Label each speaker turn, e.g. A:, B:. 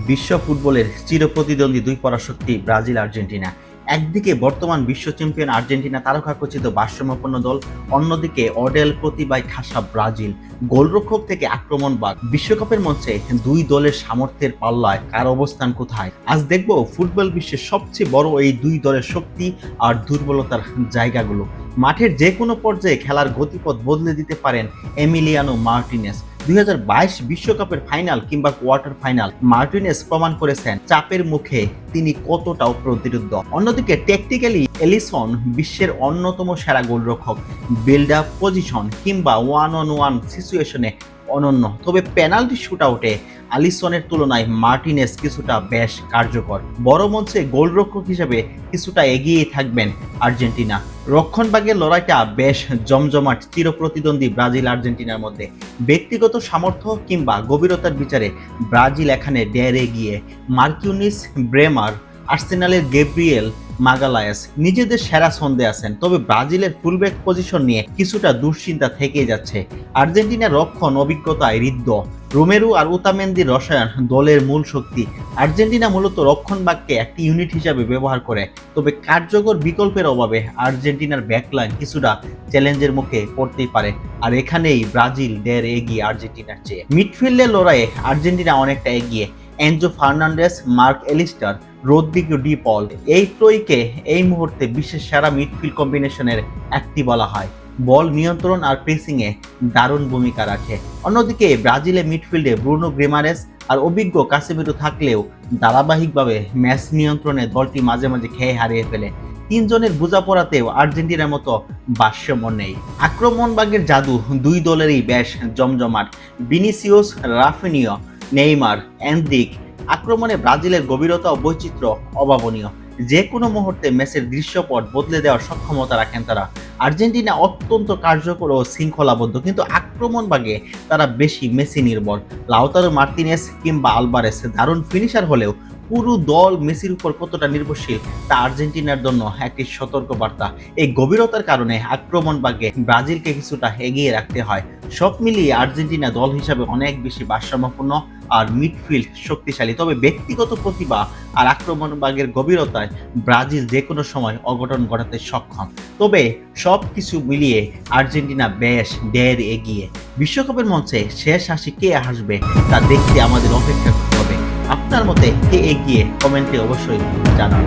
A: বিশ্ব ফুটবলের চিরপ্রতিদ্বন্দ্বী দুই পরাশক্তি ব্রাজিল আর্জেন্টিনা। একদিকে বর্তমান বিশ্ব চ্যাম্পিয়ন আর্জেন্টিনা তারকাখচিত ভারসাম্যপূর্ণ দল, অন্যদিকে অডেল প্রতিভায় ঠাসা ব্রাজিল। গোলরক্ষক থেকে আক্রমণবাগ বিশ্বকাপের মঞ্চে দুই দলের সামর্থ্যের পাল্লায় কার অবস্থান কোথায়? আজ দেখব ফুটবল বিশ্বের সবচেয়ে বড় এই দুই দলের শক্তি আর দুর্বলতার জায়গাগুলো। মাঠের যে কোনো পর্যায়ে খেলার গতিপথ বদলে দিতে পারেন এমিলিয়ানো মার্টিনেজ। 2022 বিশ্বকাপের ফাইনাল কিংবা কোয়ার্টার ফাইনাল মার্টিনেজ প্রমাণ করেছেন চাপের মুখে তিনি কতটাও প্রতিরোধ। অন্যদিকে টেকটিক্যালি এলিসন বিশ্বের অন্যতম সেরা গোলরক্ষক, বিল্ড আপ পজিশন কিংবা ওয়ান অন ওয়ান সিচুয়েশনে অনন্য। তবে পেনাল্টি শুট আউটে আলিসনের তুলনায় মার্টিনেজ কিছুটা বেশ কার্যকর। বড় মঞ্চে গোলরক্ষক হিসেবে কিছুটা এগিয়ে থাকবেন আর্জেন্টিনা। রক্ষণভাগের লড়াইটা বেশ জমজমাট, চিরপ্রতিদ্বন্দ্বী ব্রাজিল আর্জেন্টিনার মধ্যে। ব্যক্তিগত সামর্থ্য কিংবা গভীরতার বিচারে ব্রাজিল এখানে ডের এগিয়ে। মার্কিউনিস, ব্রেমার, আর্সেনালের গেব্রিয়েল মাগালায়াস নিজেদের সেরা ছন্দে আছেন, তবে ব্রাজিলের ফুলব্যাক পজিশন নিয়ে কিছুটা দুশ্চিন্তা থেকেই যাচ্ছে। আর্জেন্টিনার রক্ষণ অভিজ্ঞতায় ঋদ্ধ, রোমেরু আর ওতামেন্দির রসায়ন দলের মূল শক্তি। আর্জেন্টিনা মূলত রক্ষণভাগকে একটি ইউনিট হিসাবে ব্যবহার করে, তবে কার্যকর বিকল্পের অভাবে আর্জেন্টিনার ব্যাকলাইন কিছুটা চ্যালেঞ্জের মুখে পড়তেই পারে। আর এখানেই ব্রাজিল ডের এগিয়ে আর্জেন্টিনার চেয়ে। মিডফিল্ডের লড়াইয়ে আর্জেন্টিনা অনেকটা এগিয়ে। Enzo Fernandez, Mac Allister, Rodrigo De Paul, এই ত্রয়ীকে এই মুহূর্তে বিশ্বের সেরা মিডফিল্ড কম্বিনেশনের একটি বলা হয়। বল নিয়ন্ত্রণ আর প্রেসিংয়ে দারুণ ভূমিকা রাখে। অন্যদিকে ব্রাজিলের মিডফিল্ডে ব্রুনো গ্রিমারেস আর অভিজ্ঞ কাসেমিরো থাকলেও ধারাবাহিকভাবে ম্যাচ নিয়ন্ত্রণে দলটি মাঝে মাঝে খেয়ে হারিয়ে ফেলে। তিনজনের বোঝাপড়াতেও আর্জেন্টিনার মতো ভারসাম্য নেই। আক্রমণভাগের জাদু দুই দলেরই বেশ জমজমাট। Vinicius, Raphinha, Neymar, Endrick. আক্রমণে ব্রাজিলের গভীরতা ও বৈচিত্র্য অভাবনীয়। যে কোনো মুহূর্তে ম্যাচের দৃশ্যপট বদলে দেওয়ার সক্ষমতা রাখেন তারা। আর্জেন্টিনা অত্যন্ত কার্যকর ও শৃঙ্খলাবদ্ধ, কিন্তু আক্রমণভাগে তারা বেশি মেসি নির্ভর। লাউতারো মার্টিনেজ কিংবা আলভারেজ দারুণ ফিনিশার হলেও পুরো দল মেসির উপর কতটা নির্ভরশীল তা আর্জেন্টিনার জন্য একটি সতর্ক বার্তা। এই গভীরতার কারণে আক্রমণভাগে ব্রাজিলকে কিছুটা এগিয়ে রাখতে হয়। সব মিলিয়ে আর্জেন্টিনা দল হিসাবে অনেক বেশি ভারসাম্যপূর্ণ আর মিডফিল্ড শক্তিশালী, তবে ব্যক্তিগত প্রতিভা আর আক্রমণভাগের গভীরতায় ব্রাজিল যে কোনো সময় অঘটন ঘটাতে সক্ষম। তবে সব কিছু মিলিয়ে আর্জেন্টিনা বেশ ডের এগিয়ে। বিশ্বকাপের মঞ্চে শেষ হাসি কে হাসবে তা দেখতে আমাদের অপেক্ষা করতে হবে। আপনার মতে কে এগিয়ে কমেন্টে অবশ্যই জানান।